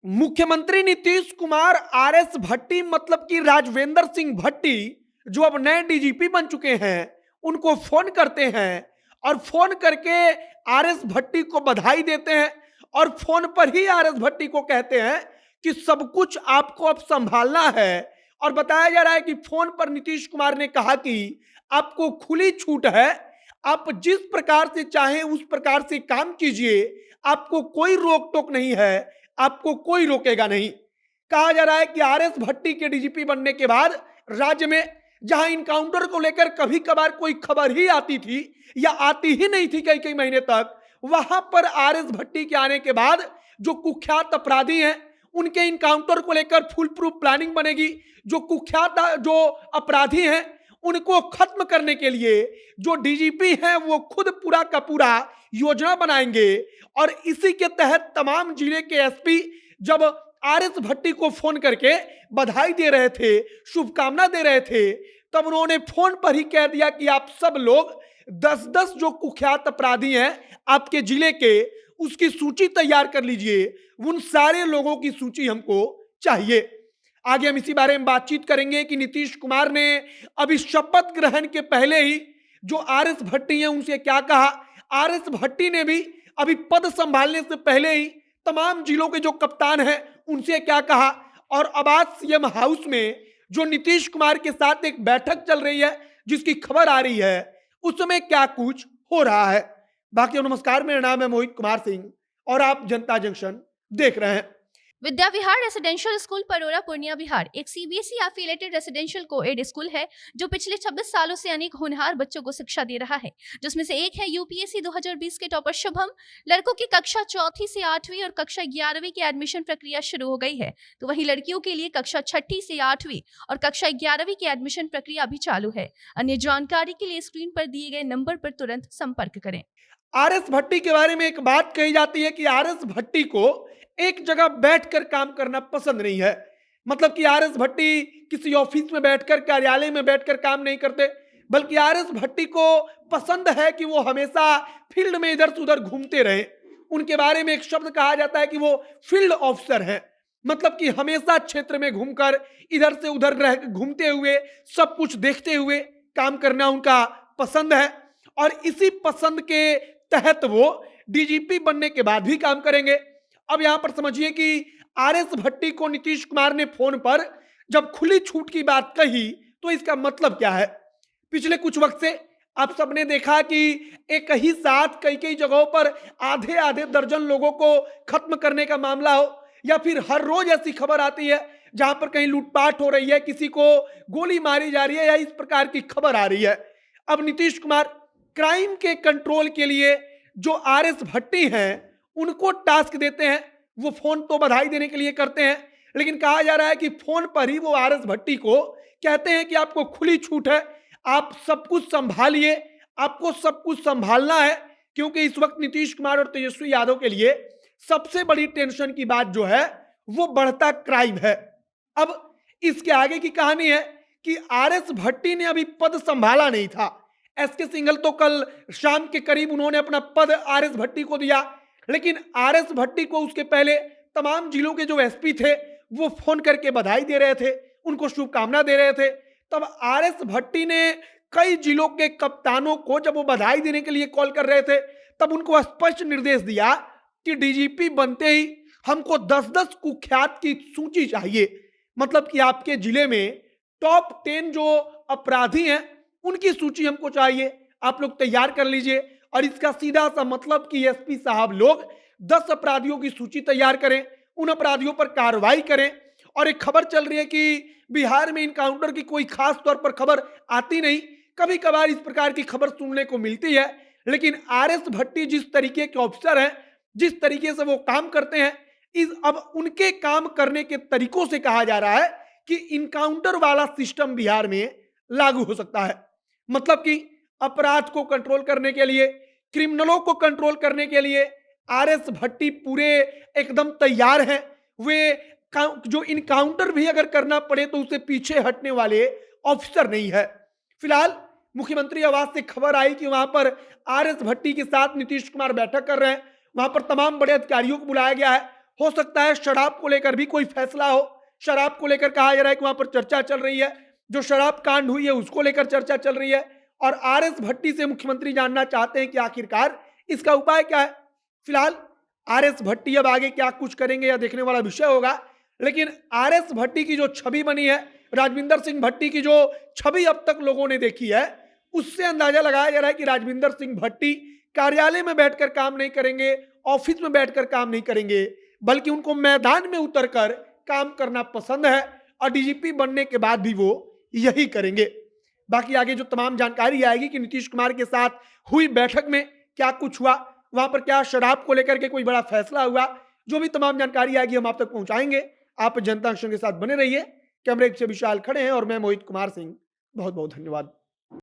मुख्यमंत्री नीतीश कुमार आरएस भट्टी मतलब कि राजवेंद्र सिंह भट्टी जो अब नए डीजीपी बन चुके हैं उनको फोन करते हैं और फोन करके आरएस भट्टी को बधाई देते हैं और फोन पर ही आरएस भट्टी को कहते हैं कि सब कुछ आपको अब संभालना है। और बताया जा रहा है कि फोन पर नीतीश कुमार ने कहा कि आपको खुली छूट है, आप जिस प्रकार से चाहें उस प्रकार से काम कीजिए, आपको कोई रोक टोक नहीं है, आपको कोई रोकेगा नहीं। कहा जा रहा है कि आरएस भट्टी के डीजीपी बनने के बाद राज्य में जहां इनकाउंटर को लेकर कभी कभार कोई खबर ही आती थी या आती ही नहीं थी कई कई महीने तक, वहां पर आरएस भट्टी के आने के बाद जो कुख्यात अपराधी हैं उनके इनकाउंटर को लेकर फुल प्रूफ प्लानिंग बनेगी। जो कुख्यात जो अपराधी हैं उनको खत्म करने के लिए जो डीजीपी हैं वो खुद पूरा का पूरा योजना बनाएंगे। और इसी के तहत तमाम जिले के एसपी जब आरएस भट्टी को फोन करके बधाई दे रहे थे, शुभकामना दे रहे थे, तब उन्होंने फोन पर ही कह दिया कि आप सब लोग 10-10 जो कुख्यात अपराधी हैं आपके जिले के, उसकी सूची तैयार कर लीजिए। उन सारे लोगों की सूची हमको चाहिए। आगे हम इसी बारे में बातचीत करेंगे कि नीतीश कुमार ने अभी शपथ ग्रहण के पहले ही जो आरएस भट्टी हैं उनसे क्या कहा। आरएस भट्टी ने भी अभी पद संभालने से पहले ही तमाम जिलों के जो कप्तान हैं उनसे क्या कहा। और आवास सीएम हाउस में जो नीतीश कुमार के साथ एक बैठक चल रही है जिसकी खबर आ रही है, उसमें क्या कुछ हो रहा है। बाकी नमस्कार, मेरा नाम है मोहित कुमार सिंह और आप जनता जंक्शन देख रहे हैं। विद्या विहार रेसिडेंशियल स्कूल परोरा पूर्णिया बिहार एक CBSE affiliated residential coed school है जो पिछले 26 सालों से अनेक होनहार बच्चों को शिक्षा दे रहा है, जिसमें से एक है यूपीएससी 2020 के टॉपर शुभम। लड़कों की कक्षा 4वीं से 8वीं और कक्षा 11वीं की एडमिशन प्रक्रिया शुरू हो गई है, तो वहीं लड़कियों के लिए कक्षा 6ठी से 8वीं और कक्षा 11वीं की एडमिशन प्रक्रिया अभी चालू है। अन्य जानकारी के लिए स्क्रीन पर दिए गए नंबर पर तुरंत संपर्क करें। आरएस भट्टी के बारे में एक बात कही जाती है कि आरएस भट्टी को एक जगह बैठकर काम करना पसंद नहीं है। मतलब कि आरएस भट्टी किसी ऑफिस में बैठकर, कार्यालय में बैठकर काम नहीं करते, बल्कि आरएस भट्टी को पसंद है कि वो हमेशा फील्ड में इधर से उधर घूमते रहे। उनके बारे में एक शब्द कहा जाता है कि वो फील्ड ऑफिसर हैं। मतलब कि हमेशा क्षेत्र में घूमकर इधर से उधर रह घूमते हुए सब कुछ देखते हुए काम करना उनका पसंद है। और इसी पसंद के तहत वो डीजीपी बनने के बाद भी काम करेंगे। अब यहां पर समझिए कि आरएस भट्टी को नीतीश कुमार ने फोन पर जब खुली छूट की बात कही तो इसका मतलब क्या है। पिछले कुछ वक्त से आप सबने देखा कि एक ही साथ कई कई जगहों पर आधे आधे दर्जन लोगों को खत्म करने का मामला हो, या फिर हर रोज ऐसी खबर आती है जहां पर कहीं लूटपाट हो रही है, किसी को गोली मारी जा रही है, या इस प्रकार की खबर आ रही है। अब नीतीश कुमार क्राइम के कंट्रोल के लिए जो आरएस भट्टी हैं उनको टास्क देते हैं। वो फोन तो बधाई देने के लिए करते हैं, लेकिन कहा जा रहा है कि फोन पर ही वो आरएस भट्टी को कहते हैं कि आपको खुली छूट है, आप सब कुछ संभालिए, आपको सब कुछ संभालना है। क्योंकि इस वक्त नीतीश कुमार और तेजस्वी यादव के लिए सबसे बड़ी टेंशन की बात जो है वो बढ़ता क्राइम है। अब इसके आगे की कहानी है कि आरएस भट्टी ने अभी पद संभाला नहीं था। एसके सिंघल तो कल शाम के करीब उन्होंने अपना पद आरएस भट्टी को दिया, लेकिन आरएस भट्टी को उसके पहले तमाम जिलों के जो एसपी थे वो फोन करके बधाई दे रहे थे, उनको शुभकामना दे रहे थे। तब आरएस भट्टी ने कई जिलों के कप्तानों को जब वो बधाई देने के लिए कॉल कर रहे थे तब उनको स्पष्ट निर्देश दिया कि डीजीपी बनते ही हमको 10-10 कुख्यात की सूची चाहिए। मतलब कि आपके जिले में टॉप 10 जो अपराधी हैं उनकी सूची हमको चाहिए, आप लोग तैयार कर लीजिए। और इसका सीधा सा मतलब कि एसपी साहब लोग 10 अपराधियों की सूची तैयार करें, उन अपराधियों पर कार्रवाई करें। और एक खबर चल रही है कि बिहार में इनकाउंटर की कोई खास तौर पर खबर आती नहीं, कभी कभार इस प्रकार की खबर सुनने को मिलती है, लेकिन आरएस भट्टी जिस तरीके के ऑफिसर हैं, जिस तरीके से वो काम करते हैं, अब उनके काम करने के तरीकों से कहा जा रहा है कि इनकाउंटर वाला सिस्टम बिहार में लागू हो सकता है। मतलब कि अपराध को कंट्रोल करने के लिए, क्रिमिनलों को कंट्रोल करने के लिए आरएस भट्टी पूरे एकदम तैयार हैं। वे जो इनकाउंटर भी अगर करना पड़े तो उसे पीछे हटने वाले ऑफिसर नहीं है। फिलहाल मुख्यमंत्री आवास से खबर आई कि वहां पर आरएस भट्टी के साथ नीतीश कुमार बैठक कर रहे हैं, वहां पर तमाम बड़े अधिकारियों को बुलाया गया है। हो सकता है शराब को लेकर भी कोई फैसला हो। शराब को लेकर कहा जा रहा है कि वहां पर चर्चा चल रही है, जो शराब कांड हुई है उसको लेकर चर्चा चल रही है। और आरएस भट्टी से मुख्यमंत्री जानना चाहते हैं कि आखिरकार इसका उपाय क्या है। फिलहाल आरएस भट्टी अब आगे क्या कुछ करेंगे यह देखने वाला विषय होगा। लेकिन आरएस भट्टी की जो छवि बनी है, राजविंदर सिंह भट्टी की जो छवि अब तक लोगों ने देखी है, उससे अंदाजा लगाया जा रहा है कि राजविंदर सिंह भट्टी कार्यालय में बैठकर काम नहीं करेंगे, ऑफिस में बैठकर काम नहीं करेंगे, बल्कि उनको मैदान में उतरकर काम करना पसंद है और डीजीपी बनने के बाद भी वो यही करेंगे। बाकी आगे जो तमाम जानकारी आएगी कि नीतीश कुमार के साथ हुई बैठक में क्या कुछ हुआ, वहां पर क्या शराब को लेकर के कोई बड़ा फैसला हुआ, जो भी तमाम जानकारी आएगी हम आप तक पहुंचाएंगे। आप जनता एक्शन के साथ बने रहिए। कैमरे से विशाल खड़े हैं और मैं मोहित कुमार सिंह। बहुत बहुत धन्यवाद।